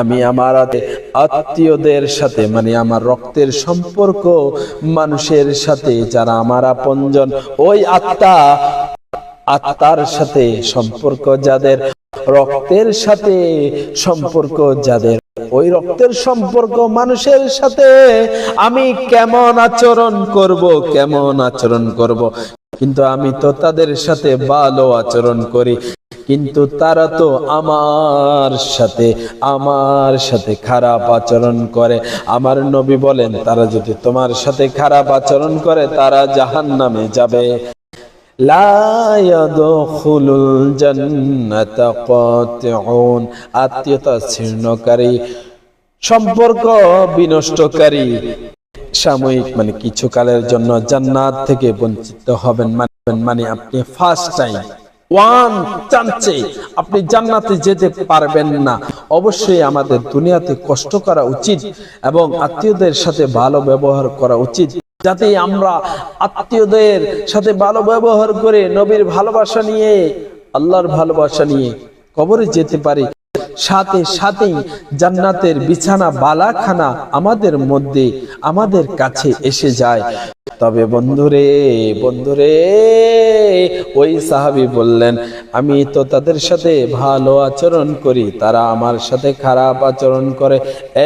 আমি আমার আত্মীয়দের সাথে মানে আমার রক্তের সম্পর্ক মানুষের সাথে যারা আমার আপনজন, ওই আত্মার সাথে সম্পর্ক যাদের, রক্তের সাথে সম্পর্ক যাদের, ওই রক্তের সম্পর্ক মানুষের সাথে আমি কেমন আচরণ করব। কিন্তু আমি তো তাদের সাথে ভালো আচরণ করি, কিন্তু তারা তো আমার সাথে খারাপ আচরণ করে। আমার নবী বলেন, তারা যদি তোমার সাথে খারাপ আচরণ করে তারা জাহান্নামে যাবে। লা ইয়াদখুলুল জান্নাতা কাতিউন, আত্মীয়তা ছিন্নকারী, সম্পর্ক বিনষ্টকারী সাময়িক মানে কিছু কালের জন্য জান্নাত থেকে বঞ্চিত হবেন। মানে আপনি ফার্স্ট টাইম ওয়ান চান্সে আপনি জান্নাতে যেতে পারবেন না। অবশ্যই আমাদের দুনিয়াতে কষ্ট করা উচিত এবং আত্মীয়দের সাথে ভালো ব্যবহার করা উচিত, যাতে আমরা আত্মীয়দের সাথে ভালো ব্যবহার করে নবীর ভালোবাসা নিয়ে, আল্লাহর ভালোবাসা নিয়ে কবরে যেতে পারি। সাথে জান্নাতের বিছানা বালাখানা আমাদের কাছে এসে যায়। তবে বন্ধুরে ওই সাহাবী বললেন, আমি তো তাদের সাথে ভালো আচরণ করি, তারা আমার সাথে খারাপ আচরণ করে।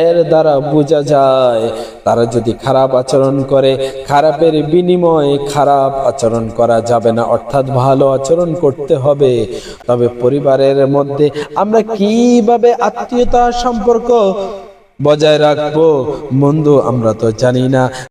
এর দ্বারা বোঝা যায় তারা যদি খারাপ আচরণ করে, খারাপের বিনিময়ে খারাপ আচরণ করা যাবে না, অর্থাৎ ভালো আচরণ করতে হবে। তবে পরিবারের মধ্যে আমরা কিভাবে আত্মীয়তা সম্পর্ক বজায় রাখবো বন্ধু, আমরা তো জানি না।